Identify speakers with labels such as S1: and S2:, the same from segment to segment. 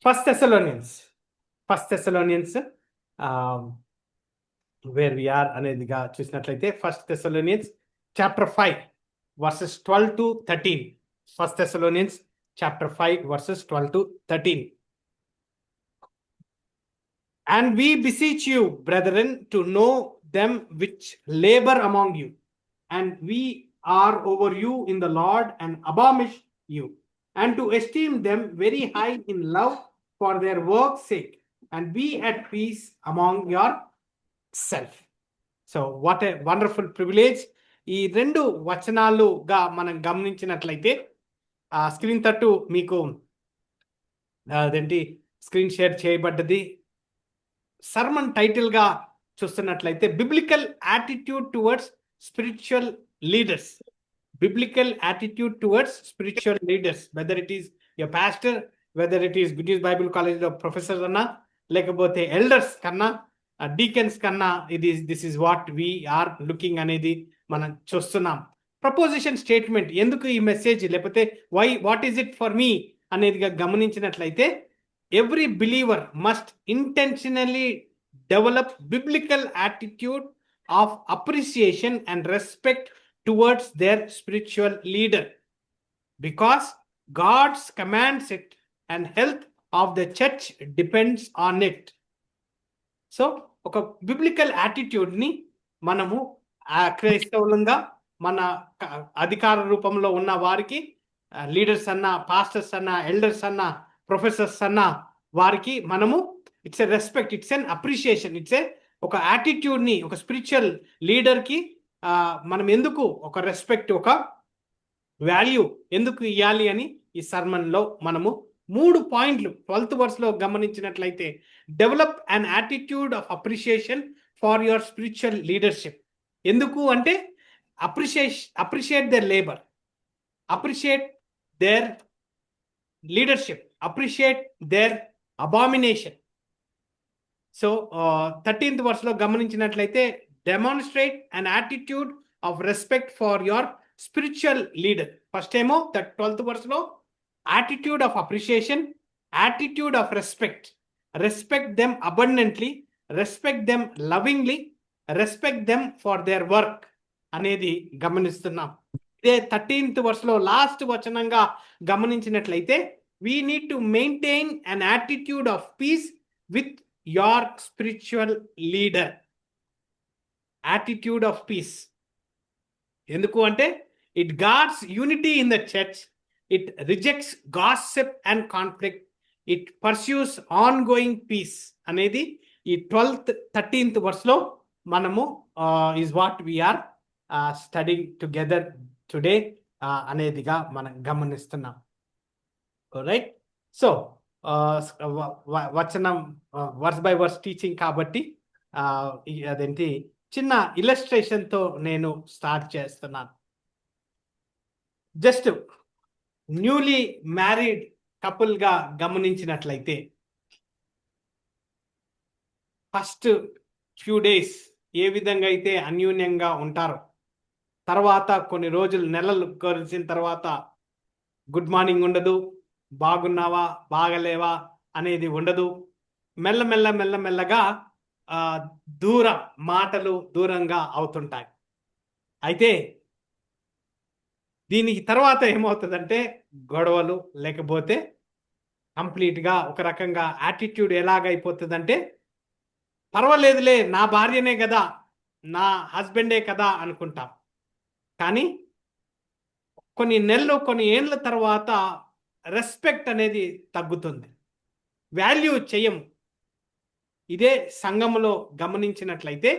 S1: First Thessalonians, where we are అనేదిగా చూసినట్లయితే First Thessalonians chapter 5 verses 12 to 13. First Thessalonians chapter 5 verses 12 to 13. And we beseech you, brethren, to know them which labor among you, and we are over you in the Lord, and admonish you, and to esteem them very high in love for their work's sake, and be at peace among yourself. So what a wonderful privilege. ఈ రెండు వచనాలుగా మనం గమనించినట్లయితే screen తట్టు మీకు అదేంటి screen share చేయబడ్డది. Sermon title గా చూస్తున్నట్లయితే biblical attitude towards spiritual leaders. Biblical attitude towards spiritual leaders, whether it is your pastor, whether it is British Bible కాలేజ్లో ప్రొఫెసర్ అన్నా, లేకపోతే ఎల్డర్స్ కన్నా, డీకెన్స్ కన్నా, this is what we are looking అనేది మనం చూస్తున్నాం. ప్రపోజిషన్ స్టేట్మెంట్, ఎందుకు ఈ మెసేజ్, లేకపోతే what is it for me అనేదిగా గమనించినట్లయితే every believer must intentionally develop biblical attitude of appreciation and respect towards their spiritual leader, because God's commands it and health of the church depends on it. So ఒక biblical attitude ని మనము క్రైస్తవులంగా మన అధికార రూపంలో ఉన్న వారికి, లీడర్స్ అన్నా, pastors అన్నా, ఎల్డర్స్ అన్నా, ప్రొఫెసర్స్ అన్న వారికి మనము it's a respect, it's an appreciation, ఒక యాటిట్యూడ్ని, ఒక స్పిరిచువల్ లీడర్కి మనం ఎందుకు ఒక రెస్పెక్ట్, ఒక వాల్యూ ఎందుకు ఇవ్వాలి అని ఈ సర్మన్లో మనము 3 పాయింట్లు 12th వర్స్లో గమనించినట్లయితే, develop an attitude of appreciation for your spiritual leadership. ఎందుకు అంటే appreciate their labour, appreciate their leadership, appreciate their abomination. So 13th verse లో గమనించినట్లయితే, demonstrate an attitude of respect for your spiritual leader. First ఏమో 12th verse లో attitude of appreciation, attitude of respect them abundantly, respect them lovingly, respect them for their work అనేది గమనిస్తున్నాం. ఇదే 13th verse లో last వచనంగా గమనించినట్లయితే, we need to maintain an attitude of peace with your spiritual leader. Attitude of peace. ఎందుకు అంటే it guards unity in the church, it rejects gossip and conflict, it pursues ongoing peace అనేది ఈ 13th verse లో మనము is what we are studying together today అనేదిగా మనం గమనిస్తున్నాం. Right. So వచనం verse by verse teaching కాబట్టి అదేంటి చిన్న ఇలస్ట్రేషన్తో నేను స్టార్ట్ చేస్తున్నాను. జస్ట్ న్యూలీ మ్యారీడ్ కపుల్గా గమనించినట్లయితే, ఫస్ట్ ఫ్యూ డేస్ ఏ విధంగా అయితే అన్యోన్యంగా ఉంటారో, తర్వాత కొన్ని రోజులు, నెలలు కలిసిన తర్వాత గుడ్ మార్నింగ్ ఉండదు, బాగున్నావా, బాగలేవా అనేది ఉండదు. మెల్లమెల్లగా మాటలు దూరంగా అవుతుంటాయి. అయితే దీనికి తర్వాత ఏమవుతుందంటే గొడవలు, లేకపోతే కంప్లీట్గా ఒక రకంగా యాటిట్యూడ్ ఎలాగైపోతుందంటే, పర్వాలేదులే, నా భార్యనే కదా, నా హస్బెండే కదా అనుకుంటాం. కానీ కొన్ని నెలలు, కొన్ని ఏళ్ళ తర్వాత రెస్పెక్ట్ అనేది తగ్గుతుంది, వాల్యూ చెయ్యం. ఇదే సంఘంలో గమనించినట్లయితే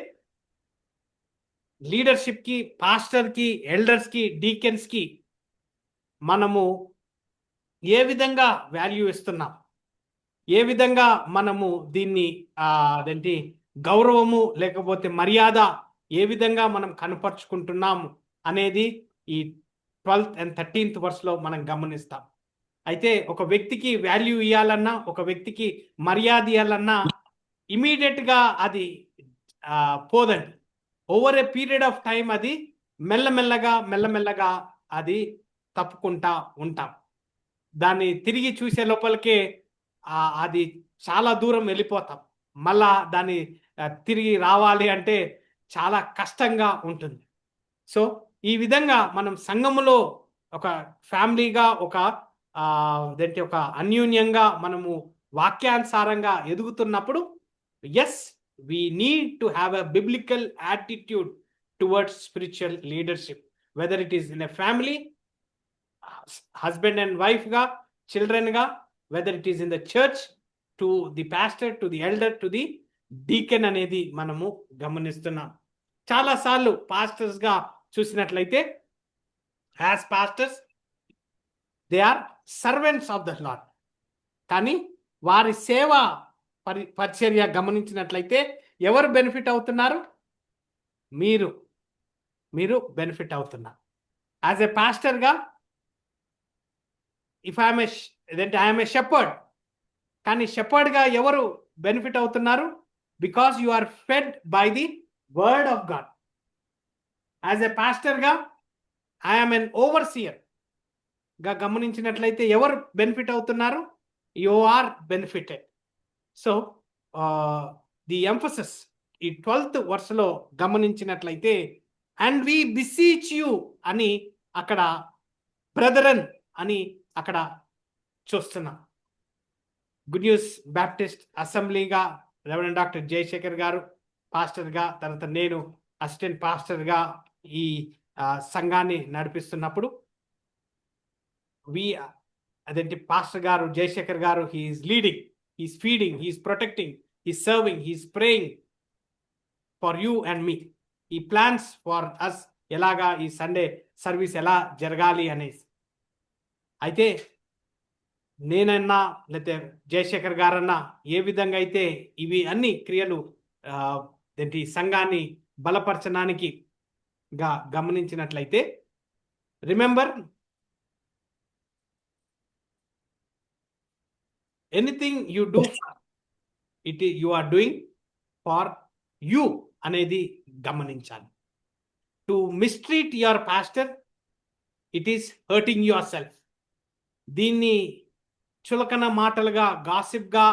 S1: లీడర్షిప్కి, పాస్టర్కి, ఎల్డర్స్కి, డీకెన్స్కి మనము ఏ విధంగా వాల్యూ ఇస్తున్నాం, ఏ విధంగా మనము దీన్ని అదేంటి గౌరవము లేకపోతే మర్యాద ఏ విధంగా మనం కనపరుచుకుంటున్నాము అనేది ఈ 12th and 13th verse లో మనం గమనిస్తాం. అయితే ఒక వ్యక్తికి వాల్యూ ఇవ్వాలన్నా, ఒక వ్యక్తికి మర్యాద ఇవ్వాలన్నా ఇమీడియట్గా అది పోదండి. Over a period of time అది మెల్లమెల్లగా అది తప్పుకుంటా ఉంటాం. దాన్ని తిరిగి చూసే లోపలికే అది చాలా దూరం వెళ్ళిపోతాం. మళ్ళా దాన్ని తిరిగి రావాలి అంటే చాలా కష్టంగా ఉంటుంది. సో ఈ విధంగా మనం సంఘములో ఒక ఫ్యామిలీగా అదేంటి ఒక అన్యూన్యంగా మనము వాక్యానుసారంగా ఎదుగుతున్నప్పుడు, yes, we need to have a biblical attitude towards spiritual leadership, whether it is in a family, husband and wife ga, children ga, whether it is in the church, to the pastor, to the elder, to the deacon అనేది మనము గమనిస్తున్నాం. చాలాసార్లు pastors గా చూసినట్లయితే, as pastors they are servants of the Lord. కానీ వారి సేవ పరిచర్య గమనించినట్లయితే ఎవరు బెనిఫిట్ అవుతున్నారు? మీరు బెనిఫిట్ అవుతున్నారు. యాజ్ ఎ పాస్టర్గా, ఇఫ్ ఐఎమ్ ఏ షెపర్డ్, కానీ షెపర్డ్గా ఎవరు బెనిఫిట్ అవుతున్నారు? Because you are fed by the word of God. As a పాస్టర్గా, ఐఎమ్ ఎన్ ఓవర్సియర్ గా గమనించినట్లయితే ఎవరు బెనిఫిట్ అవుతున్నారు? You are benefited. So the emphasis ఈ 12th వర్స్లో గమనించినట్లయితే, అండ్ వి బిసీచ్ యూ అని అక్కడ బ్రదరన్ అని అక్కడ చూస్తున్నాం. గుడ్ న్యూస్ బ్యాప్టిస్ట్ అసెంబ్లీగా రెవరెండ్ డాక్టర్ జయశేఖర్ గారు పాస్టర్గా, తర్వాత నేను అసిస్టెంట్ పాస్టర్గా ఈ సంఘాన్ని నడిపిస్తున్నప్పుడు, అదేంటి పాస్టర్ గారు జయశేఖర్ గారు, he's leading, he's feeding, he's protecting, he's serving, he's praying for you and me. ఈ ప్లాన్స్ ఫర్ అస్, ఎలాగా ఈ సండే సర్వీస్ ఎలా జరగాలి అనేసి. అయితే నేనన్నా లేకపోతే జయశేఖర్ గారన్నా ఏ విధంగా అయితే ఇవి అన్ని క్రియలు ఏంటి సంఘాన్ని బలపరచడానికి గమనించినట్లయితే, remember, anything you do, you are doing for you అనేది గమనించాలి. To mistreat your pastor, it is hurting yourself. దీన్ని చులకన మాటలుగా, గాసిప్గా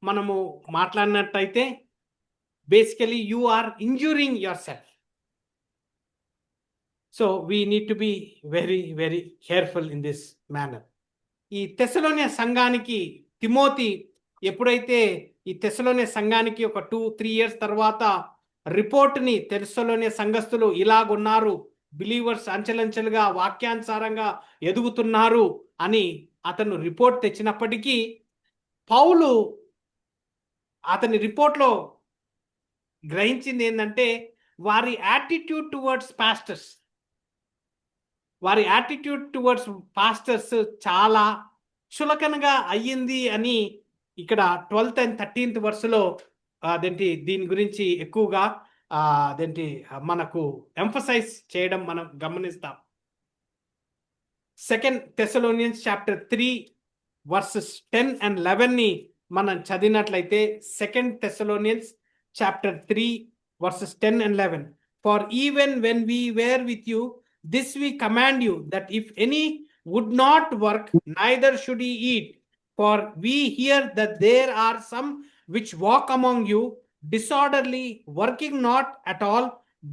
S1: మనము మాట్లాడినట్టయితే basically you are injuring yourself. So we need to be very very careful in this manner. ఈ తెస్సలోనియ సంఘానికి తిమోతి ఎప్పుడైతే ఈ తెస్సలోనియ సంఘానికి ఒక 2-3 years తర్వాత రిపోర్ట్ని, తెస్సలోనియ సంఘస్థులు ఇలాగున్నారు, బిలీవర్స్ అంచెలంచెలుగా వాక్యానుసారంగా ఎదుగుతున్నారు అని అతను రిపోర్ట్ తెచ్చినప్పటికీ, పౌలు అతని రిపోర్ట్లో గ్రహించింది ఏంటంటే, వారి యాటిట్యూడ్ టువర్డ్స్ పాస్టర్స్ చాలా చులకనగా అయ్యింది అని ఇక్కడ 12th and 13th వర్స్లో దీని గురించి ఎక్కువగా మనకు ఎంఫసైజ్ చేయడం మనం గమనిస్తాం. 2 Thessalonians chapter 3 verses 10 and 11 మనం చదివినట్లయితే, 2 Thessalonians chapter 3 verses 10 and 11, for even when we were with you, this we command you, that if any would not work, neither should he eat. For we hear that there are some which walk among you disorderly, working not at all,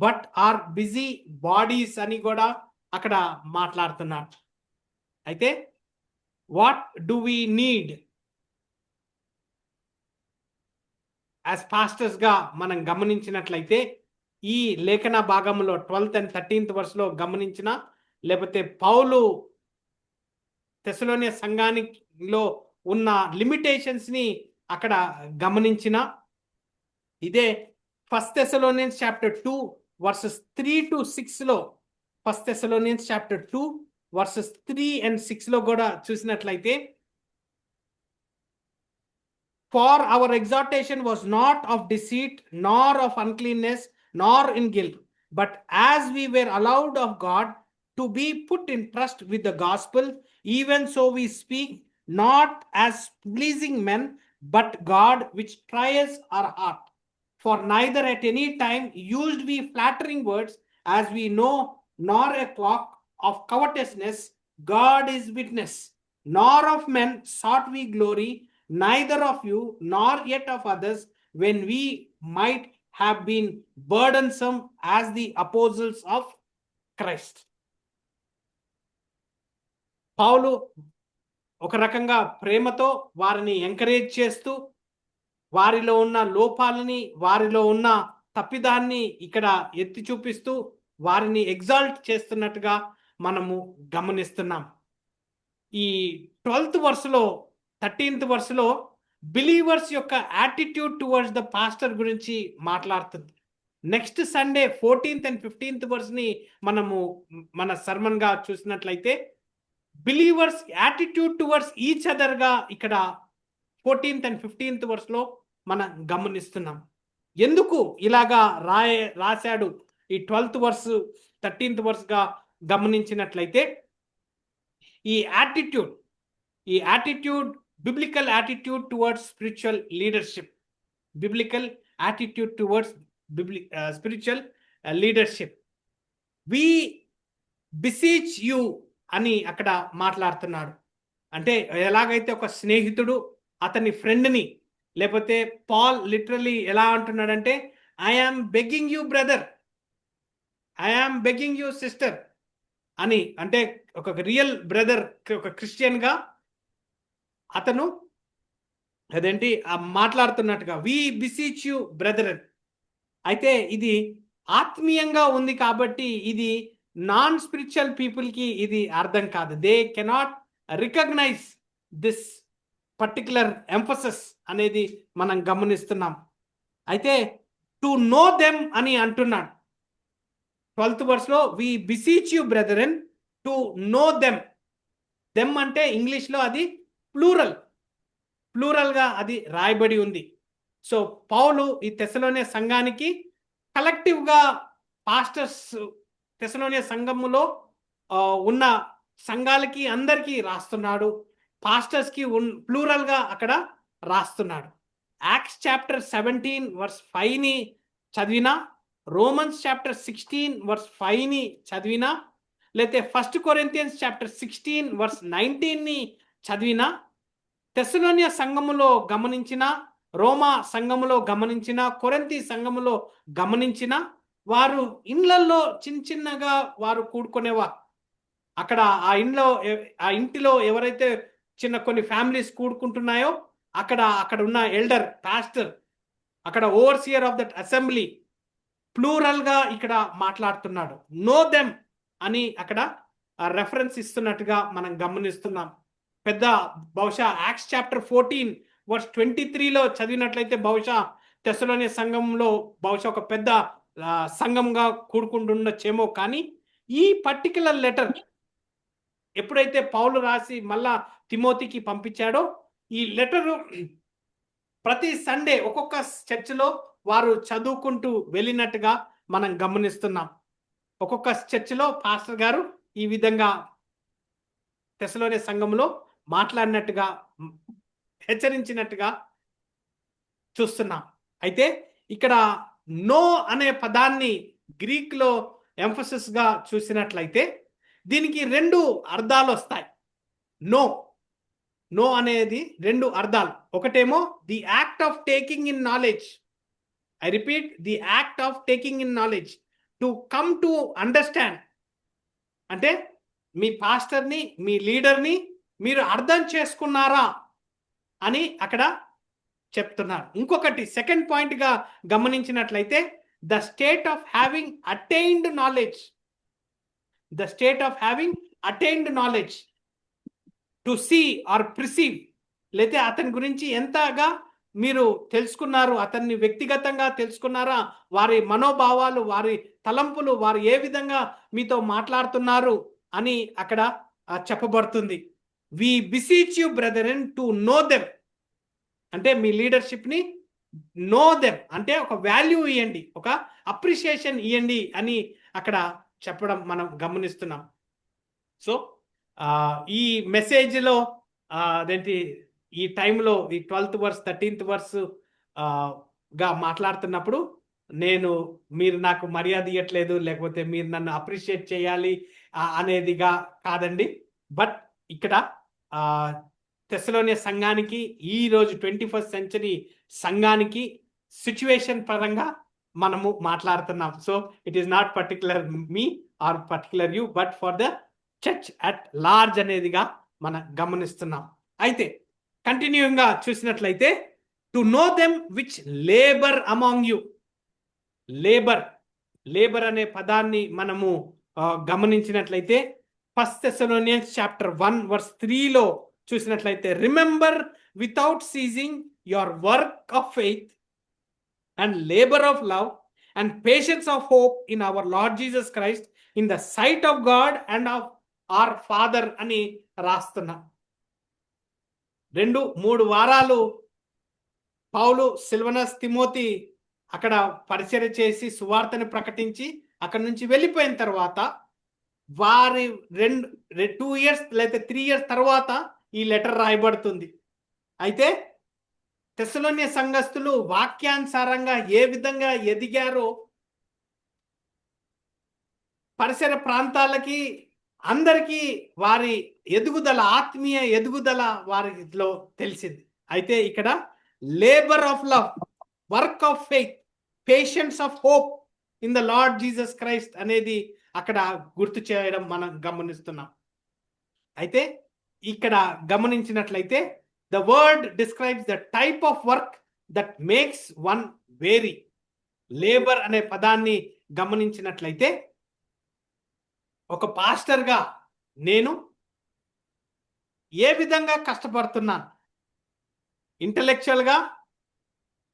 S1: but are busy bodies అని కూడా అక్కడ మాట్లాడుతున్నారు. అయితే what do we need as పాస్టర్స్గా మనం గమనించినట్లయితే, ఈ లేఖన భాగంలో 12th and 13th వర్స్లో గమనించిన, లేకపోతే పౌలు తెస్సలోనియ సంఘానిలో ఉన్న లిమిటేషన్స్ని అక్కడ గమనించిన, ఇదే 1 Thessalonians chapter 2 verses 3 to 6లో, 1 Thessalonians chapter 2 verses 3 and 6లో కూడా చూసినట్లయితే, for our exhortation was not of deceit, nor of uncleanness, nor in guilt, but as we were allowed of God to be put in trust with the gospel, even so we speak, not as pleasing men, but God which tries our heart. For neither at any time used we flattering words, as we know, nor a cloak of covetousness, God is witness, nor of men sought we glory, neither of you nor yet of others, when we might have been burdensome as the apostles of Christ. పౌలు ఒక రకంగా ప్రేమతో వారిని encourage చేస్తూ వారిలో ఉన్న లోపాలని, వారిలో ఉన్న తప్పిదాన్ని ఇక్కడ ఎత్తి చూపిస్తూ వారిని ఎగ్జాల్ట్ చేస్తున్నట్టుగా మనము గమనిస్తున్నాం. ఈ 12th వర్స్లో 13th వర్స్లో బిలీవర్స్ యొక్క యాటిట్యూడ్ టువర్డ్స్ ద పాస్టర్ గురించి మాట్లాడుతుంది. Next Sunday 14th and 15th వర్స్ని మనము మన సర్మన్గా చూసినట్లయితే బిలీవర్స్ యాటిట్యూడ్ టువర్డ్స్ ఈచ్ అదర్గా ఇక్కడ 14th and 15th వర్స్లో మనం గమనిస్తున్నాం. ఎందుకు ఇలాగా రాశాడు ఈ 12th వర్స్ 13th వర్స్గా గమనించినట్లయితే ఈ attitude biblical attitude towards spiritual leadership, biblical attitude towards spiritual leadership. We beseech you అని అక్కడ మాట్లాడుతున్నాడు. అంటే ఎలాగైతే ఒక స్నేహితుడు అతని ఫ్రెండ్ని, లేకపోతే పాల్ లిటరలీ ఎలా అంటున్నాడంటే I am begging you brother, I am begging you sister అని, అంటే ఒక రియల్ బ్రదర్, ఒక క్రిస్టియన్గా అతను అదేంటి మాట్లాడుతున్నట్టుగా వి బిసీచ్ యూ బ్రదర్. అయితే ఇది ఆత్మీయంగా ఉంది కాబట్టి ఇది నాన్ స్పిరిచువల్ పీపుల్కి ఇది అర్థం కాదు. They cannot recognise this particular emphasis అనేది మనం గమనిస్తున్నాం. అయితే టు నో దెమ్ అని అంటున్నాడు 12th వర్స్లో. We beseech you brethren to know them. Them అంటే ఇంగ్లీష్లో అది ప్లూరల్గా అది రాయబడి ఉంది. సో పౌలు ఈ తెస్సలోనియ సంఘానికి కలెక్టివ్గా పాస్టర్స్, తెస్సలోనియ సంఘములో ఉన్న సంఘాలకి అందరికీ రాస్తున్నాడు, పాస్టర్స్కి ప్లూరల్గా అక్కడ రాస్తున్నాడు. యాక్ట్స్ చాప్టర్ 17 verse 5ని చదివినా, రోమన్స్ చాప్టర్ 16 verse 5ని చదివినా, లేకపోతే 1 Corinthians చాప్టర్ 16 verse 19ని చదివినా, తెస్సలోనియ సంఘములో గమనించిన, రోమా సంఘములో గమనించిన, కొరింథీ సంఘములో గమనించిన, వారు ఇండ్లల్లో చిన్నగా వారు కూడుకునేవారు. అక్కడ ఆ ఇంటిలో ఎవరైతే చిన్న కొన్ని ఫ్యామిలీస్ కూడుకుంటున్నాయో అక్కడ ఉన్న ఎల్డర్, పాస్టర్, అక్కడ ఓవర్సియర్ ఆఫ్ దట్ అసెంబ్లీ ప్లూరల్గా ఇక్కడ మాట్లాడుతున్నాడు. నో దెమ్ అని అక్కడ రెఫరెన్స్ ఇస్తున్నట్టుగా మనం గమనిస్తున్నాం. పెద్ద బహుశా యాక్ట్స్ చాప్టర్ 14 verse 23లో చదివినట్లయితే బహుశా తెస్సలోనియ సంఘంలో బహుశా ఒక పెద్ద సంఘంగా కూడుకుంటుండొచ్చేమో. కానీ ఈ పర్టికులర్ లెటర్ ఎప్పుడైతే పౌలు రాసి మళ్ళా తిమోతికి పంపించాడో, ఈ లెటరు ప్రతి సండే ఒక్కొక్క చర్చిలో వారు చదువుకుంటూ వెళ్ళినట్టుగా మనం గమనిస్తున్నాం. ఒక్కొక్క చర్చిలో పాస్టర్ గారు ఈ విధంగా తెస్సలోనియ సంఘంలో మాట్లాడినట్టుగా, హెచ్చరించినట్టుగా చూస్తున్నాం. అయితే ఇక్కడ నో అనే పదాన్ని గ్రీక్లో ఎంఫసిస్గా చూసినట్లయితే దీనికి 2 అర్థాలు వస్తాయి. నో అనేది 2 అర్థాలు. ఒకటేమో the act of taking in knowledge. I repeat, the act of taking in knowledge, to come to understand. అంటే మీ పాస్టర్ని, మీ లీడర్ని మీరు అర్థం చేసుకున్నారా అని అక్కడ చెప్తున్నారు. ఇంకొకటి సెకండ్ పాయింట్గా గమనించినట్లయితే the state of having attained knowledge, the state of having attained knowledge, to see or perceive, లేతే అతని గురించి ఎంతగా మీరు తెలుసుకున్నారు, అతన్ని వ్యక్తిగతంగా తెలుసుకున్నారా, వారి మనోభావాలు, వారి తలంపులు, వారు ఏ విధంగా మీతో మాట్లాడుతున్నారు అని అక్కడ చెప్పబడుతుంది. We beseech you brethren to know them, అంటే మీ లీడర్షిప్ని నో దెమ్ అంటే ఒక వాల్యూ ఇవ్వండి, ఒక అప్రిషియేషన్ ఇవ్వండి అని అక్కడ చెప్పడం మనం గమనిస్తున్నాం. సో ఈ మెసేజ్లో అదేంటి ఈ టైంలో ఈ 12th verse 13th verse గా మాట్లాడుతున్నప్పుడు మీరు నాకు మర్యాద ఇవ్వట్లేదు, లేకపోతే మీరు నన్ను అప్రిషియేట్ చేయాలి అనేదిగా కాదండి. బట్ ఇక్కడ తెస్సలోనియ సంఘానికి, ఈ రోజు 21st సెంచరీ సంఘానికి సిచ్యువేషన్ పరంగా మనము మాట్లాడుతున్నాం. So it is not particular me or particular you, but for the church at large అనేదిగా మనం గమనిస్తున్నాం. అయితే కంటిన్యూగా చూసినట్లయితే to know them which labour among you. Labour అనే పదాన్ని మనము గమనించినట్లయితే 1 Thessalonians chapter 1 verse 3లో చూసినట్లయితే remember without ceasing your work of faith and labour of love and patience of hope in our Lord Jesus Christ in the sight of God and of our Father అని రాస్తున్నా. 2-3 వారాలు పౌలు, సిల్వనస్, Timothy అక్కడ పరిచర్య చేసి సువార్తని ప్రకటించి అక్కడ నుంచి వెళ్ళిపోయిన తర్వాత వారి 2 years లేదా 3 years తర్వాత ఈ లెటర్ రాయబడుతుంది. అయితే తెస్సలోనియ సంఘస్థులు వాక్యానుసారంగా ఏ విధంగా ఎదిగారో పరిసర ప్రాంతాలకి అందరికీ వారి ఎదుగుదల, ఆత్మీయ ఎదుగుదల వారిలో తెలిసింది. అయితే ఇక్కడ labour of love, work of faith, patience of hope in the Lord Jesus Christ అనేది అక్కడ గుర్తు చేయడం మనం గమనిస్తున్నాం. అయితే ఇక్కడ గమనించినట్లయితే the word describes the type of work that makes one weary. Labour అనే పదాన్ని గమనించినట్లయితే ఒక పాస్టర్గా నేను ఏ విధంగా కష్టపడుతున్నాను, ఇంటలెక్చువల్గా,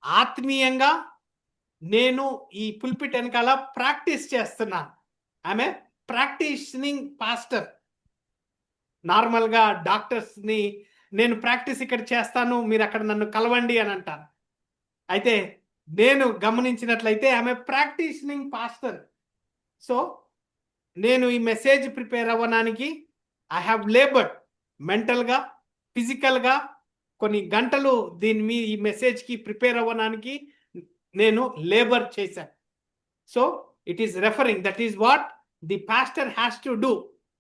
S1: ఆత్మీయంగా నేను ఈ పుల్పిట్ వెనకాల ప్రాక్టీస్ చేస్తున్నాను. ఆమె ప్రాక్టీషనింగ్ పాస్టర్. నార్మల్గా డాక్టర్స్ని నేను ప్రాక్టీస్ ఇక్కడ చేస్తాను, మీరు అక్కడ నన్ను కలవండి అని అంటారు. అయితే నేను గమనించినట్లయితే ఆమె ప్రాక్టీషనింగ్ పాస్టర్. సో నేను ఈ మెసేజ్ ప్రిపేర్ అవ్వడానికి ఐ హ్యావ్ లేబర్డ్ మెంటల్గా, ఫిజికల్గా కొన్ని గంటలు ఈ మెసేజ్కి ప్రిపేర్ అవ్వడానికి నేను లేబర్ చేశాను. So it is referring, that is what the pastor has to do.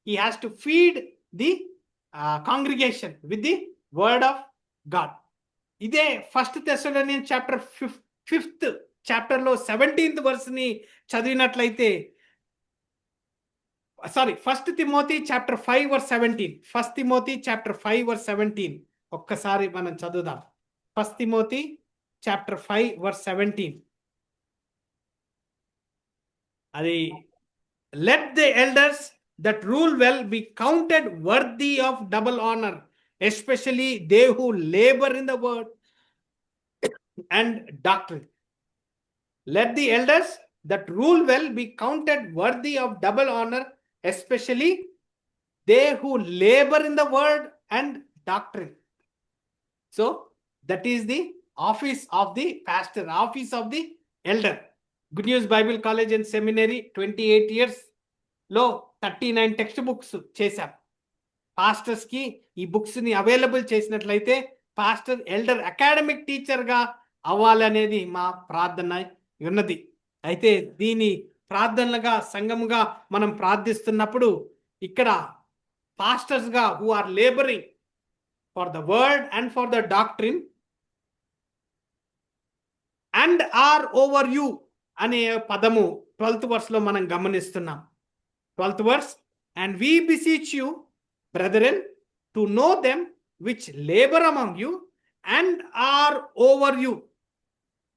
S1: He has to feed the congregation with the word of God. ఇదే 1 Thessalonians chapter 5th చాప్టర్లో 17th verse చదివినట్లయితే, sorry, 1 Timothy chapter 5 verse 17. 1 Timothy chapter 5 verse 17 ఒక్కసారి మనం చదువుదాం. 1 Timothy chapter 5 verse 17. అది let the elders that rule well be counted worthy of double honor, especially they who labor in the word and doctrine. Let the elders that rule well be counted worthy of double honor, especially they who labor in the word and doctrine. So that is the office of the pastor, office of the elder. Good News Bible College and Seminary 28 years లో 39 text books చేశాం. Pastors కి ఈ books ని available చేసినట్లయితే pastor, elder, academic టీచర్గా అవ్వాలనేది మా ప్రార్థన ఉన్నది. అయితే దీని ప్రార్థనలుగా, సంఘముగా మనం ప్రార్థిస్తున్నప్పుడు ఇక్కడ పాస్టర్స్గా who are labouring for the word and for the doctrine and are over you అనే పదము 12th verse లో మనం గమనిస్తున్నాం. 12th verse, and we beseech you, brethren, to know them which labor among you and are over you.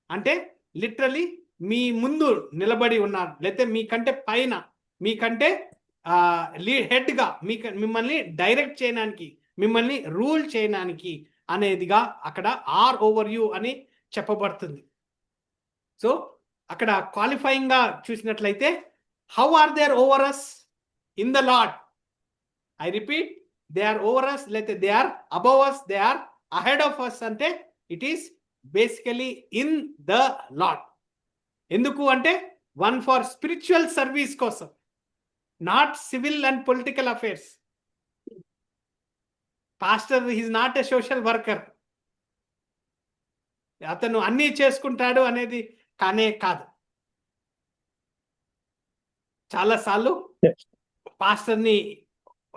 S1: అంటే literally మీ ముందు నిలబడి ఉన్నారు, లేకపోతే మీకంటే పైన, మీకంటే హెడ్గా, మిమ్మల్ని డైరెక్ట్ చేయడానికి, మిమ్మల్ని రూల్ చేయడానికి అనేదిగా అక్కడ ఆర్ ఓవర్ యూ అని చెప్పబడుతుంది. సో అక్కడ క్వాలిఫైయింగ్గా చూసినట్లయితే how are they over us in the Lord? I repeat, they are over us, they are above us, they are ahead of us. Ante it is basically in the Lord. Enduku ante one for spiritual service kosam, not civil and political affairs. Pastor is not a social worker. అతను అన్నీ చేసుకుంటాడు అనేది కానే కాదు. చాలాసార్లు పాస్టర్ని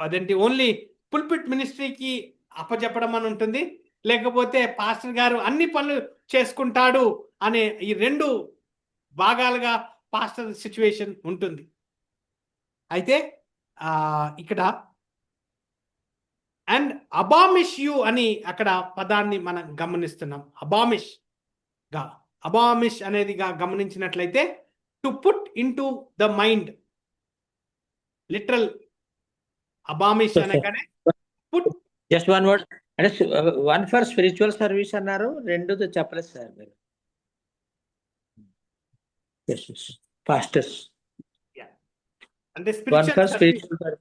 S1: అదేంటి only pulpit మినిస్ట్రీకి అప్పచెప్పడం అని ఉంటుంది, లేకపోతే పాస్టర్ గారు అన్ని పనులు చేసుకుంటాడు అనే ఈ రెండు భాగాలుగా పాస్టర్ సిచ్యువేషన్ ఉంటుంది. అయితే ఇక్కడ అండ్ అబామిష్ యు అని అక్కడ పదాన్ని మనం గమనిస్తున్నాం. అబామిష్ అనేదిగా గమనించినట్లయితే to put into the mind, literal admonish అనగానే పుట్.
S2: జస్ట్ వన్ వర్డ్ అంటే వన్ ఫర్ స్పిరిచువల్ సర్వీస్ అన్నారు, రెండోది చెప్పలేదు సార్ మీరు. పాస్టర్స్
S1: అంటే
S2: one for spiritual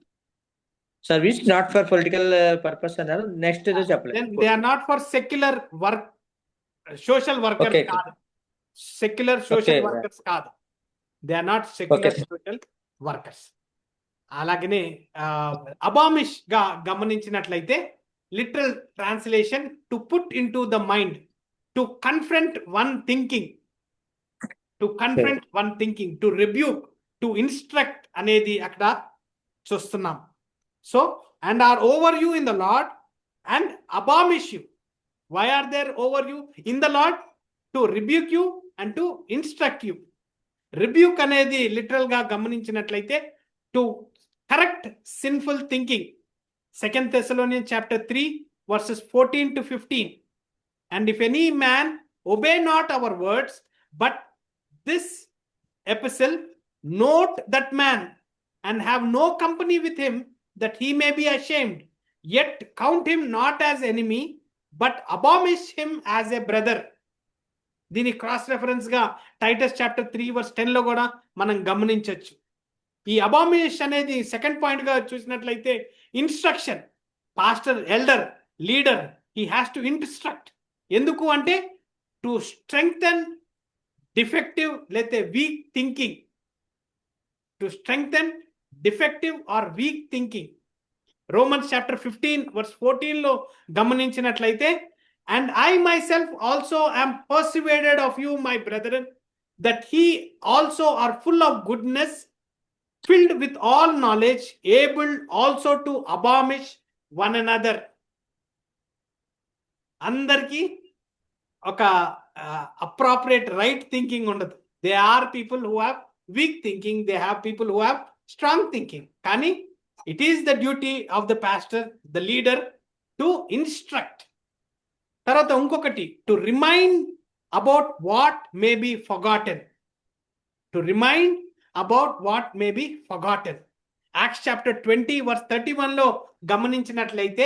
S2: service, not for political purpose అన్నారు. నెక్స్ట్ ఏదో చెప్పలేదు.
S1: They are not for secular work, social workers కాదు, సెక్యులర్ సోషల్ వర్కర్స్ కాదు, they are not secular social workers. అలాగనే అబామిష్ గా గమనించినట్లయితే literal translation to put into the mind, to confront one thinking, to rebuke, to instruct అనేది అక్కడ చూస్తున్నాం. So and are over you in the Lord and admonish you. Why are there over you in the Lord? To rebuke you and to instruct you. Rebuke అనేది literal గా గమనించినట్లయితే to correct sinful thinking. 2 Thessalonians chapter 3 verses 14 to 15. And if any man obey not our words, but this epistle, note that man, and have no company with him, that he may be ashamed. Yet count him not as enemy, but abomish him as a brother. దీని cross reference గా Titus chapter 3 verse 10 లో కూడా మనం గమనించవచ్చు. ఈ అబామిష్ అనేది second point గా చూసినట్లయితే instruction. Pastor, elder, leader, he has to instruct. ఎందుకు అంటే టు స్ట్రెంగ్థెన్ డిఫెక్టివ్ లేతే weak thinking, to strengthen defective or weak thinking. Romans chapter 15 verse 14 లో గమనించినట్లయితే and I myself also am persuaded of you, my brethren, that he also are full of goodness, filled with all knowledge, able also to abomish one another. అందరికీ ఒక appropriate right thinking ఉండదు. They are people who have weak thinking, they have people who have strong thinking. కానీ it is the duty of the pastor, the leader, to instruct. తర్వాత ఇంకొకటి to remind about what may be forgotten. To remind about what may be forgotten. Acts chapter 20 verse 31 లో గమనించినట్లయితే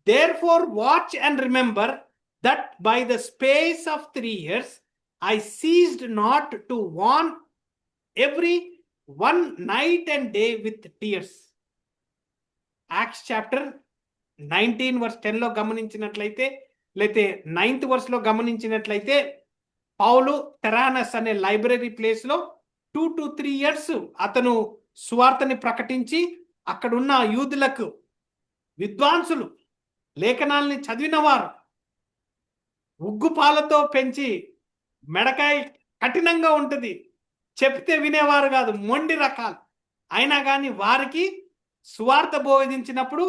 S1: therefore watch and remember that by the space of 3 years I ceased not to warn every one night and day with tears. Acts chapter 19 verse 10 లో గమనించినట్లయితే లేతే 9th verse లో గమనించినట్లయితే పౌలు టెరానస్ అనే library place లో 2 to 3 years అతను సువార్తని ప్రకటించి అక్కడున్న యూదులకు, విద్వాంసులు, లేఖనాల్ని చదివిన వారు, ఉగ్గుపాలతో పెంచి మెడకాయ కఠినంగా ఉంటుంది, చెప్తే వినేవారు కాదు, మొండి రకాలు. అయినా కానీ వారికి సువార్త బోధించినప్పుడు,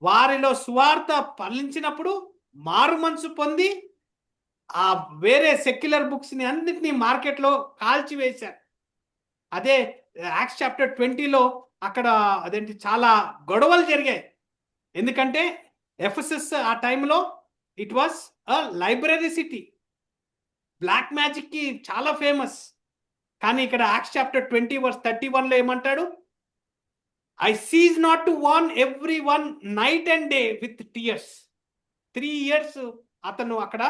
S1: వారిలో సువార్త ఫలించినప్పుడు మారు మనసు పొంది ఆ వేరే సెక్యులర్ బుక్స్ ని అన్నిటినీ మార్కెట్లో కాల్చివేశారు. అదే యాక్ట్స్ చాప్టర్ 20లో అక్కడ అదేంటి చాలా గొడవలు జరిగాయి. ఎందుకంటే ఎఫెసస్ ఆ టైంలో it was a library city, black magic కి చాలా ఫేమస్. కానీ ఇక్కడ యాక్ట్స్ చాప్టర్ 20 verse 31 లో ఏమంటాడు? I cease not to warn every one night and day with tears. 3 years అతను అక్కడ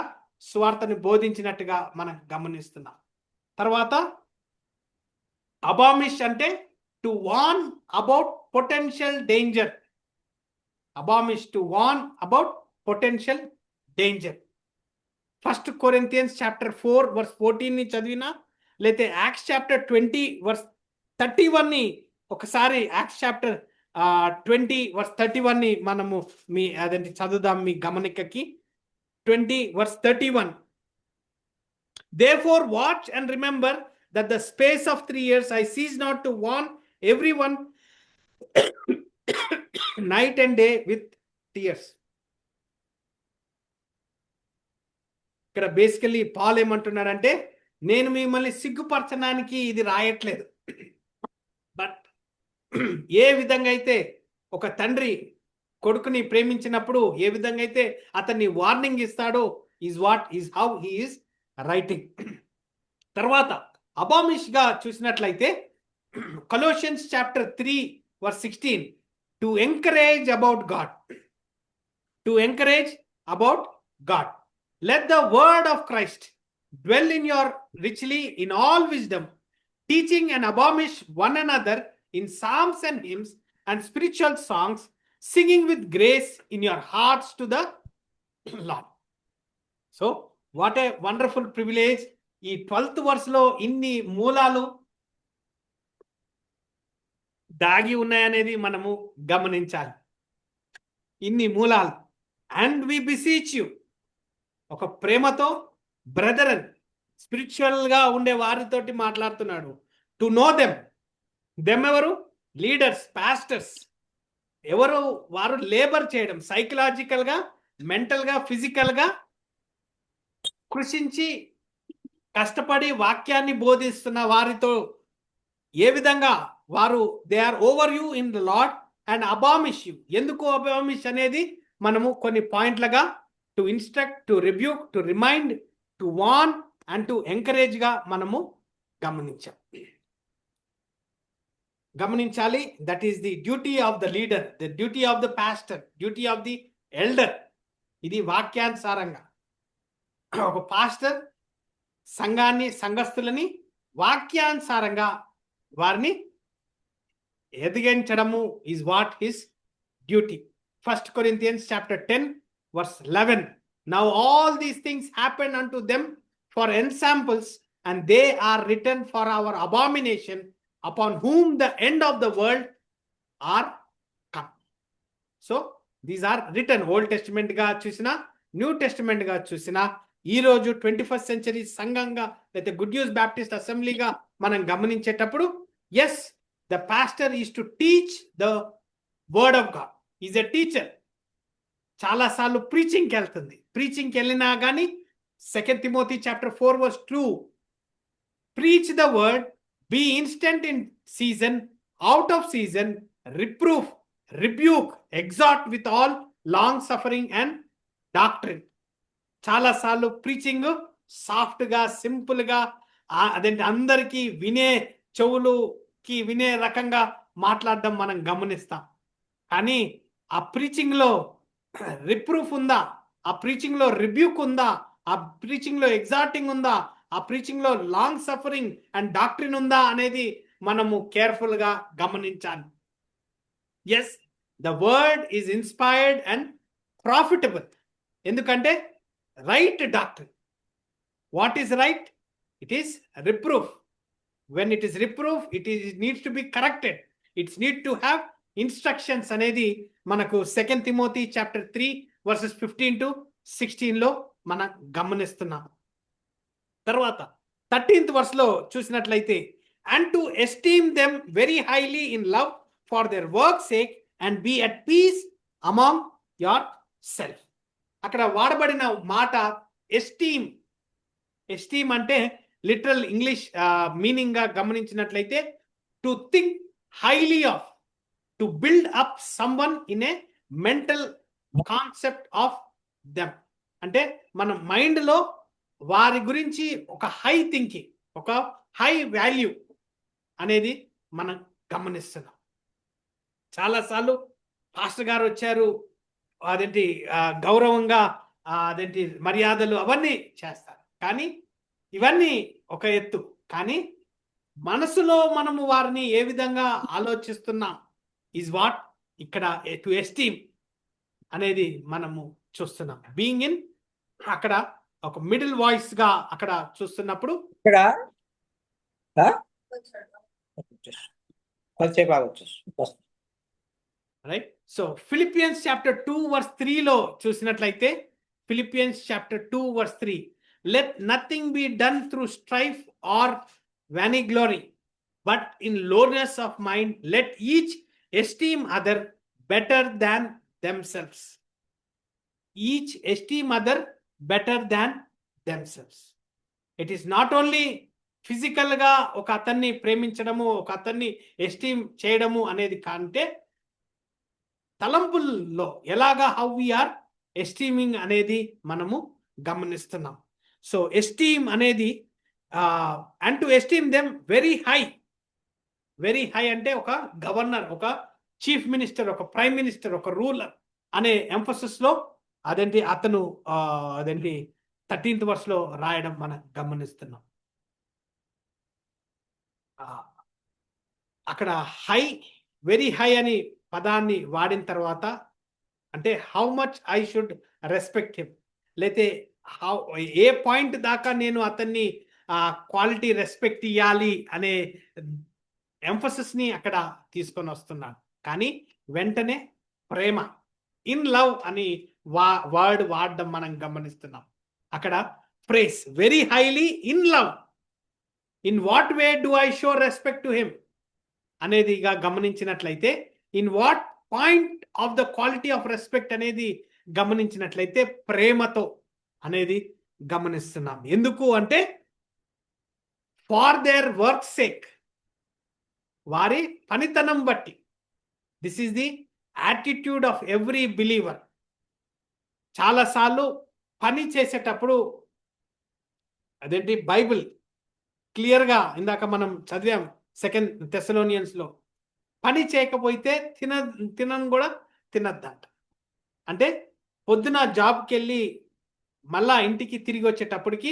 S1: సువార్తను బోధించినట్టుగా మనం గమనిస్తున్నాం. తర్వాత అబామిష్ అంటే to warn about potential danger. Admonish to warn about potential danger. 1 Corinthians chapter 4 verse 14 ని చదివినా, లేతే యాక్ట్స్ చాప్టర్ 20 verse 31 ని ఒకసారి యాక్ట్స్ చాప్టర్ 20 verse 31 ని మనము అదేంటి చదువుదాం మీ గమనికకి. 20 verse 31. Therefore watch and remember that the space of 3 years I cease not to warn everyone night and day with tears. ఇక్కడ బేసికల్లీ పాల్ ఏమంటున్నాడంటే, నేను మిమ్మల్ని సిగ్గుపరచడానికి ఇది రాయట్లేదు, బట్ ఏ విధంగా అయితే ఒక తండ్రి కొడుకుని ప్రేమించినప్పుడు ఏ విధంగా అయితే అతన్ని వార్నింగ్ ఇస్తాడో is what is how he is writing. తర్వాత అబామిష్ గా చూసినట్లయితే Colossians chapter 3:16 to encourage about God, to encourage about God. Let the word of Christ dwell in your richly in all wisdom, teaching and admonish one another in psalms and hymns and spiritual songs, singing with grace in your hearts to the Lord. So what a wonderful privilege. ఈ 12th verse లో ఇన్ని మూలాలు దాగి ఉన్నాయనేది మనము గమనించాలి. ఇన్ని మూలాలు. అండ్ వి బిసీచ్ యు, ఒక ప్రేమతో బ్రదరన్ స్పిరిచువల్ గా ఉండే వారితోటి మాట్లాడుతున్నాడు. టు నో దెమ్ ఎవరు? Leaders, pastors. ఎవరు? వారు లేబర్ చేయడం, సైకలాజికల్ గా, మెంటల్ గా, ఫిజికల్ గా కృషించి కష్టపడి వాక్యాన్ని బోధిస్తున్న వారితో ఏ విధంగా వారు they are over you in the Lord and admonish you. ఎందుకు అబామిష్ అనేది మనము కొన్ని పాయింట్లుగా to instruct, to rebuke, to remind, to warn and to encourage గా మనము గమనించాలి. That is the duty of the leader, the duty of the pastor, duty of the elder. ఇది వాక్యానుసారంగా ఒక పాస్టర్ సంఘాన్ని, సంఘస్థులని వాక్యానుసారంగా వారిని ఎదిగించడము is what his duty. 1 Corinthians chapter 10:11 Now all these things happen unto them for ensamples, and they are written for our abomination, upon whom the end of the world are come. So these are written. Old Testament ga chusina, New Testament ga chusina, ఈ రోజు 21st century సంఘంగా లేకపోతే good news Baptist అసెంబ్లీగా మనం గమనించేటప్పుడు, yes, the pastor is to teach the word of God, is a teacher. చాలాసార్లు ప్రీచింగ్కి వెళ్తుంది. ప్రీచింగ్కి వెళ్ళినా కానీ 2 Timothy chapter 4:2 preach the word, be instant in season, out of season, reproof, rebuke, exhort with all long suffering and doctrine. చాలాసార్లు preaching సాఫ్ట్గా, సింపుల్గా, అదేంటి అందరికీ వినే చెవులుకి వినే రకంగా మాట్లాడడం మనం గమనిస్తాం. కానీ ఆ ప్రీచింగ్లో రిప్రూఫ్ ఉందా? ఆ ప్రీచింగ్లో రిబ్యూక్ ఉందా? ఆ ప్రీచింగ్లో ఎగ్జార్టింగ్ ఉందా? ఆ ప్రీచింగ్లో లాంగ్ సఫరింగ్ అండ్ డాక్ట్రిన్ ఉందా అనేది మనము కేర్ఫుల్గా గమనించాలి. Yes, the word is inspired and profitable. ఎందుకంటే right doctrine. What is right? It is reproof. When it is reproof, it is needs to be corrected, it's need to have instructions అనేది మనకు 2 Timothy chapter 3:15-16 మనం గమనిస్తున్నాం. తర్వాత 13th verse లో చూసినట్లయితే, and to esteem them very highly in love for their work sake and be at peace among yourself. అక్కడ వాడబడిన మాట ఎస్టీమ్. ఎస్టీమ్ అంటే లిటరల్ ఇంగ్లీష్ మీనింగ్ గా గమనించినట్లయితే to think highly of, to build up someone in a mental concept of them. అంటే మన మైండ్లో వారి గురించి ఒక హై థింకింగ్, ఒక హై వాల్యూ అనేది మనం గమనిస్తున్నాం. చాలాసార్లు పాస్టర్ గారు వచ్చారు, అదేంటి గౌరవంగా అదేంటి మర్యాదలు అవన్నీ చేస్తారు. కానీ ఇవన్నీ ఒక ఎత్తు. కానీ మనసులో మనము వారిని ఏ విధంగా ఆలోచిస్తున్నాం ఈజ్ వాట్ ఇక్కడ టు ఎస్టీమ్ అనేది మనము చూస్తున్నాం. బీయింగ్ ఇన్ అక్కడ ఒక మిడిల్ వాయిస్ గా అక్కడ చూస్తున్నప్పుడు
S2: ఇక్కడ
S1: రైట్. సో ఫిలిపియన్స్ చాప్టర్ 2:3 చూసినట్లయితే, Philippians chapter 2:3 let nothing be done through strife or vain glory, but in lowliness of mind let each esteem other better than themselves. Each esteem other better than themselves. It is not only ఫిజికల్గా ఒక అతన్ని ప్రేమించడము, ఒక అతన్ని esteem చేయడము అనేది కంటే తలంపుల్లో ఎలాగా how we are ఎస్టీమింగ్ అనేది మనము గమనిస్తున్నాం. సో ఎస్టీమ్ అనేది and to esteem them very high. Very high అంటే ఒక గవర్నర్, ఒక చీఫ్ మినిస్టర్, ఒక ప్రైమ్ మినిస్టర్, ఒక రూలర్ అనే ఎంఫసిస్లో అతను 13th verse రాయడం మనం గమనిస్తున్నాం. అక్కడ హై, వెరీ హై అని పదాన్ని వాడిన తర్వాత అంటే how much I should respect him, లేతే ఏ పాయింట్ దాకా నేను అతన్ని క్వాలిటీ రెస్పెక్ట్ ఇవ్వాలి అనే ఎంఫసిస్ని అక్కడ తీసుకొని వస్తున్నాను. కానీ వెంటనే ప్రేమ, ఇన్ లవ్ అని వర్డ్ వాడడం మనం గమనిస్తున్నాం. అక్కడ praise very highly in love. In what way do I show respect to him అనేదిగా గమనించినట్లయితే, in what point of the quality of respect అనేది గమనించినట్లయితే ప్రేమతో అనేది గమనిస్తున్నాం. ఎందుకు అంటే ఫార్ దేర్ వర్క్ సేక్, వారి పనితనం బట్టి. This is the attitude of every believer. చాలాసార్లు పని చేసేటప్పుడు బైబిల్ క్లియర్గా ఇందాక మనం చదివాం 2 Thessalonians పని చేయకపోతే తినను కూడా తినద్దంట. అంటే పొద్దున జాబ్కి వెళ్ళి మళ్ళా ఇంటికి తిరిగి వచ్చేటప్పటికి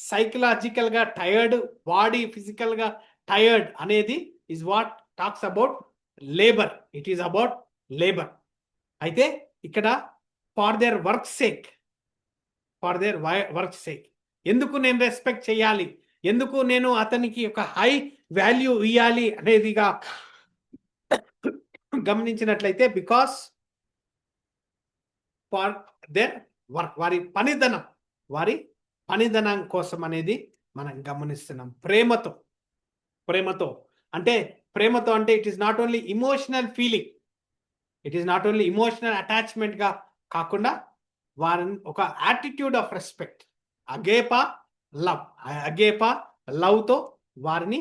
S1: సైకలాజికల్గా టయర్డ్, బాడీ ఫిజికల్గా టయర్డ్ అనేది is what talks about labour. It is about labour. అయితే ఇక్కడ for their work sake, for their work sake, ఎందుకు నేను రెస్పెక్ట్ చేయాలి, ఎందుకు నేను అతనికి ఒక హై వాల్యూ ఇవ్వాలి అనేదిగా గమనించినట్లయితే బికాస్ ఫార్ దేర్ వర్క్, వారి పనిదనం కోసం అనేది మనం గమనిస్తున్నాం. ప్రేమతో అంటే it is not only emotional feeling, it is not only emotional అటాచ్మెంట్గా కాకుండా వారిని ఒక యాటిట్యూడ్ ఆఫ్ రెస్పెక్ట్, అగేపా లవ్తో వారిని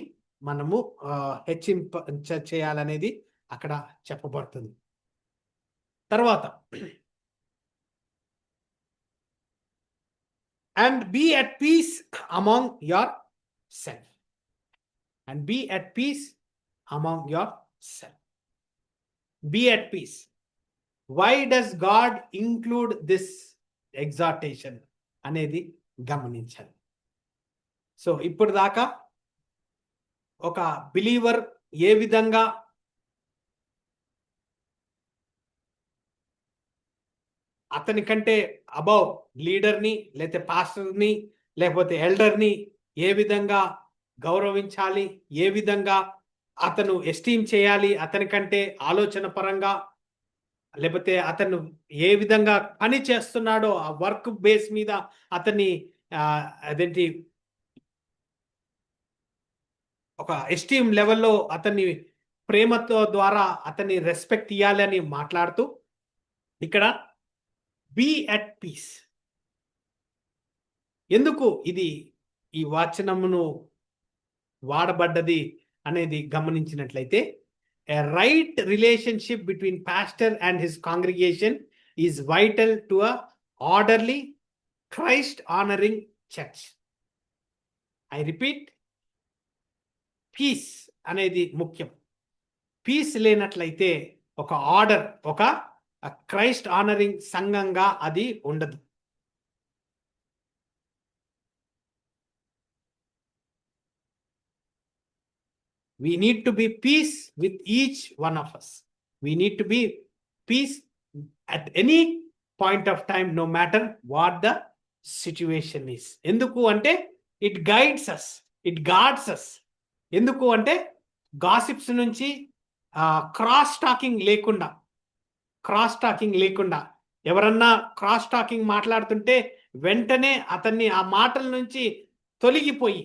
S1: మనము చేయాలనేది అక్కడ చెప్పబడుతుంది. తర్వాత and be at peace among yourself. And be at peace among yourself. Be at peace. Why does God include this exhortation అనేది గమనించాలి. సో ఇప్పుడు దాకా ఒక బిలీవర్ ఏ విధంగా అతని కంటే అబౌవ్ లీడర్ని, లేకపోతే పాస్టర్ని, లేకపోతే ఎల్డర్ని ఏ విధంగా గౌరవించాలి, ఏ విధంగా అతను ఎస్టీమ్ చేయాలి, అతని కంటే ఆలోచన పరంగా, లేకపోతే అతను ఏ విధంగా పని చేస్తున్నాడో ఆ వర్క్ బేస్ మీద అతన్ని ఒక ఎస్టీమ్ లెవెల్లో అతన్ని ప్రేమతో ద్వారా అతన్ని రెస్పెక్ట్ ఇవ్వాలి అని మాట్లాడుతూ ఇక్కడ బీ అట్ పీస్. ఎందుకు ఈ వచనమును వాడబడ్డది అనేది గమనించినట్లయితే, a right relationship between pastor and his congregation is vital to a orderly, Christ honoring church. I repeat, peace అనేది ముఖ్యం. పీస్ లేనట్లయితే ఒక ఆర్డర్, ఒక క్రైస్ట్ ఆనరింగ్ సంఘంగా అది ఉండదు. We need to be peace with each one of us. We need to be peace at any point of time, no matter what the situation is. ఎందుకు అంటే it guides us, it guards us. ఎందుకు అంటే gossips నుంచి cross talking లేకుండా ఎవరన్నా cross talking మాట్లాడుతుంటే వెంటనే అతన్ని ఆ మాటల నుంచి తొలగిపోయి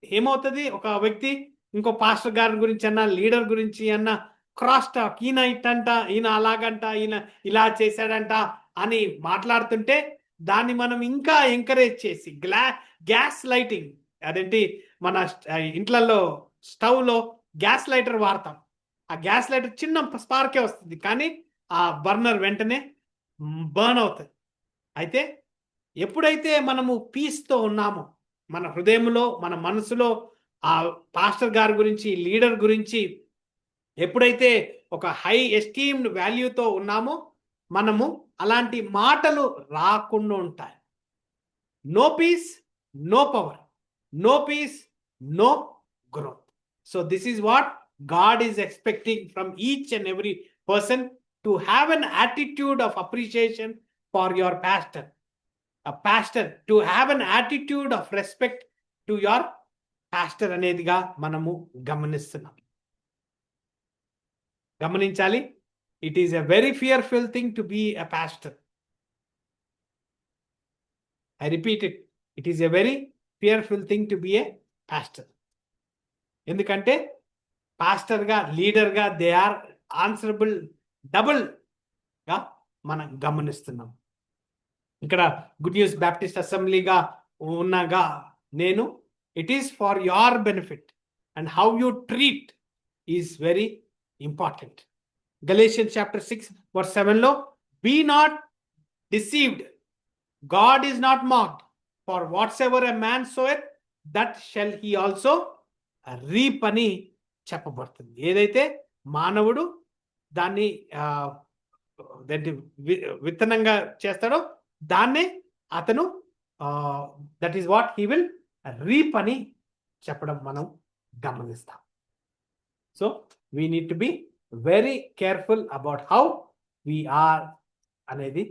S1: ఏమవుతుంది, ఒక వ్యక్తి ఇంకో పాస్టర్ గారి గురించి అన్నా, లీడర్ గురించి అన్నా క్రాస్ టాక్, ఈయన ఇట్టంట, ఈయన అలాగంట, ఈయన ఇలా చేశాడంట అని మాట్లాడుతుంటే దాన్ని మనం ఇంకా ఎంకరేజ్ చేసి గ్యాస్ లైటింగ్, అదేంటి మన ఇంట్లలో స్టవ్లో గ్యాస్ లైటర్ వాడతాం. ఆ గ్యాస్ లైటర్ చిన్న స్పార్కే వస్తుంది, కానీ ఆ బర్నర్ వెంటనే బర్న్ అవుతుంది. అయితే ఎప్పుడైతే మనము పీస్తో ఉన్నామో, మన హృదయంలో, మన మనసులో ఆ పాస్టర్ గారి గురించి, లీడర్ గురించి ఎప్పుడైతే ఒక హై ఎస్టీమ్డ్ వాల్యూతో ఉన్నామో, మనము అలాంటి మాటలు రాకుండా ఉంటాయి. No peace, no power. No peace, no growth. So this is what God is expecting from each and every person, to have an attitude of appreciation for your pastor. A pastor to have an attitude of respect to your pastor అనేదిగా మనము గమనిస్తున్నాం. గమనించాలి. It is a very fearful thing to be a pastor. I repeat it. It is a very fearful thing to be a pastor. ఎందుకంటే పాస్టర్గా, లీడర్గా they are answerable డబుల్గా మనం గమనిస్తున్నాం. ఇక్కడ Good news Baptist అసెంబ్లీగా ఉన్నగా నేను, it is for your benefit and how you treat is very important. Galatians chapter 6 verse 7లో, be not deceived, God is not mocked, for whatsoever a man soweth, that shall he also reap అని చెప్పబడుతుంది. ఏదైతే మానవుడు దాన్ని విత్తనంగా చేస్తాడో దాన్నే అతను that is what he will reap అని చెప్పడం మనం గమనిస్తాం. So we need to be very careful about how we are అనేది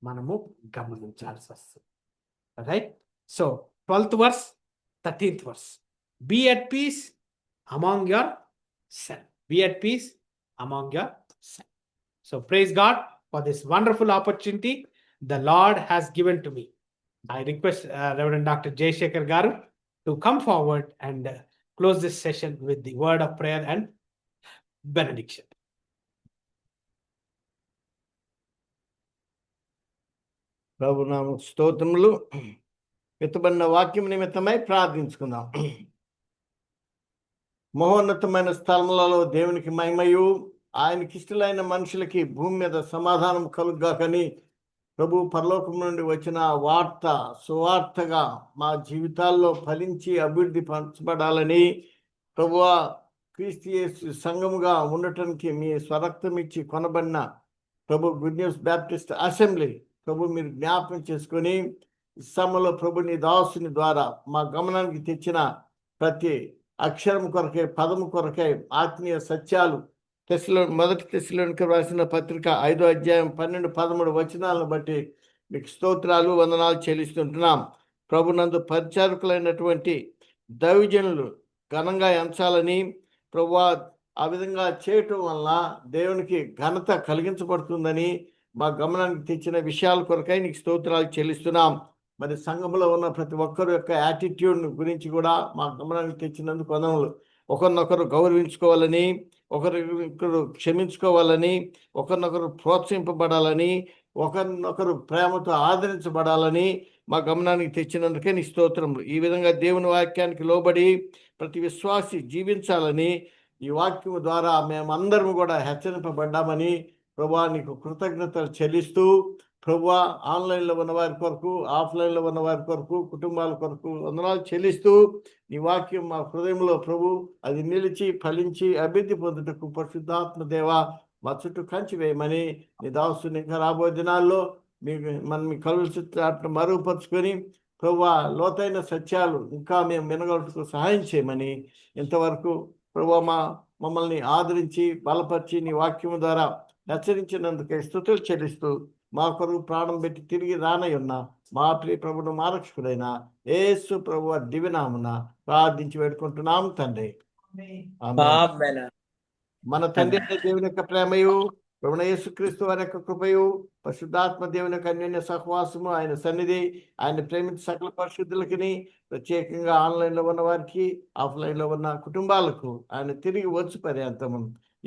S1: మనము గమనించాల్సి వస్తుంది. Right? So 12th verse, 13th verse, be at peace among yourself. Be at peace among yourself. So praise God for this wonderful opportunity the Lord has given to me. I request Reverend Dr. Jay Shekhar Garu to come forward and close this session with the word of prayer and benediction.
S3: ప్రభునామ స్తోత్రములు. విత్తబడిన వాక్యం నిమిత్తమై ప్రార్థించుకుందాం. మహోన్నతమైన స్థలములలో దేవునికి మహిమయు, ఆయనకి ఇష్టలైన మనుషులకి భూమి మీద సమాధానం కలుగుగాకని ప్రభు పరలోకం నుండి వచ్చిన వార్త సువార్తగా మా జీవితాల్లో ఫలించి అభివృద్ధి పరచబడాలని, ప్రభువా క్రీస్తు యేసు సంఘముగా ఉండటానికి మీ స్వరక్తం ఇచ్చి కొనబడిన ప్రభు గుడ్ న్యూస్ బ్యాప్టిస్ట్ అసెంబ్లీ ప్రభు మీరు జ్ఞాపకం చేసుకొని సమయంలో ప్రభు నీ దాసుని ద్వారా మా గమనానికి తెచ్చిన ప్రతి అక్షరం కొరకే, పదము కొరకే ఆత్మీయ సత్యాలు మొదటి తెస్సలోనికైకి రాసిన పత్రిక 5వ అధ్యాయం 12-13 వచనాలను బట్టి మీకు స్తోత్రాలు, వందనాలు చెల్లిస్తుంటున్నాం. ప్రభునందు పరిచారకులైనటువంటి దైవజనులు ఘనంగా ఎంచాలని ప్రభువా, ఆ విధంగా చేయటం వల్ల దేవునికి ఘనత కలిగించబడుతుందని మా గమనానికి తెచ్చిన విషయాల కొరకై నీకు స్తోత్రాలు చెల్లిస్తున్నాం. మరి సంఘంలో ఉన్న ప్రతి ఒక్కరు యొక్క యాటిట్యూడ్ గురించి కూడా మా గమనానికి తెచ్చినందుకు వందనములు. ఒకరినొకరు గౌరవించుకోవాలని, ఒకరినొకరు క్షమించుకోవాలని, ఒకరినొకరు ప్రోత్సహింపబడాలని, ఒకరినొకరు ప్రేమతో ఆదరించబడాలని మా గమనానికి తెచ్చినందుకే నీ స్తోత్రములు. ఈ విధంగా దేవుని వాక్యానికి లోబడి ప్రతి విశ్వాసి జీవించాలని ఈ వాక్యం ద్వారా మేమందరం కూడా హెచ్చరింపబడ్డామని ప్రభువా నీకు కృతజ్ఞతలు చెల్లిస్తూ, ప్రభువా ఆన్లైన్లో ఉన్న వారి కొరకు, ఆఫ్లైన్లో ఉన్న వారి కొరకు, కుటుంబాల కొరకు వందనాలు చెల్లిస్తూ, నీ వాక్యం మా హృదయంలో ప్రభు అది నిలిచి ఫలించి అభివృద్ధి పొందుటకు పరిశుద్ధాత్మ దేవ మా చుట్టూ కంచి వేయమని నీ దాసుని ఇంకా రాబోయే దినాల్లో మనం మీ కలుగు చుట్టూ మరుగుపరుచుకొని ప్రభువా లోతైన సత్యాలు ఇంకా మేము వినగలుగుటకు సహాయం చేయమని, ఇంతవరకు ప్రభువా మమ్మల్ని ఆదరించి బలపరిచి నీ వాక్యం ద్వారా హెచ్చరించినందుకే స్తుతులు చెల్లిస్తూ, మా కొరకు ప్రాణం పెట్టి తిరిగి రానై ఉన్న మా ప్రియ ప్రభును మారక్షకుడైన యేసు ప్రభువు దివ్యనామమున ప్రార్థించి వేడుకుంటున్నాం తండ్రి. ఆమేన్. మన తండ్రి దేవుని యొక్క ప్రేమయు, ప్రభువైన యేసుక్రీస్తు వారి యొక్క కృపయు, పరిశుద్ధాత్మ దేవుని యొక్క అన్యోన్య సహవాసము, ఆయన సన్నిధి, ఆయన ప్రేమించిన సకల పరిశుద్ధులకి, ప్రత్యేకంగా ఆన్లైన్లో ఉన్న వారికి, ఆఫ్లైన్లో ఉన్న కుటుంబాలకు ఆయన తిరిగి వచ్చి పర్యంతము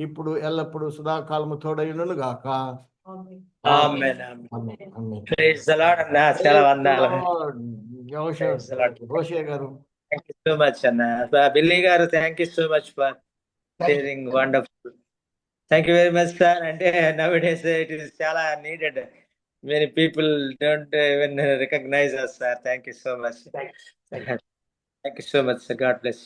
S3: ఇప్పుడు ఎల్లప్పుడూ సదాకాలము తోడైయుండును గాక.
S2: Amen amen.
S3: Amen. Amen.
S2: Praise the Lord అన్న. చాలా వందనాలు. Praise the Lord.
S3: రోషే గారు
S2: థ్యాంక్ యూ సో మచ్ అన్న. బిల్లీ గారు thank you so much for sharing wonderful. Thank you very much sir. అంటే నవ్ డేస్ ఇట్ ఈస్ చాలా needed. Many people don't even recognise us sir. Thank you so much. Thank you so much sir. God bless.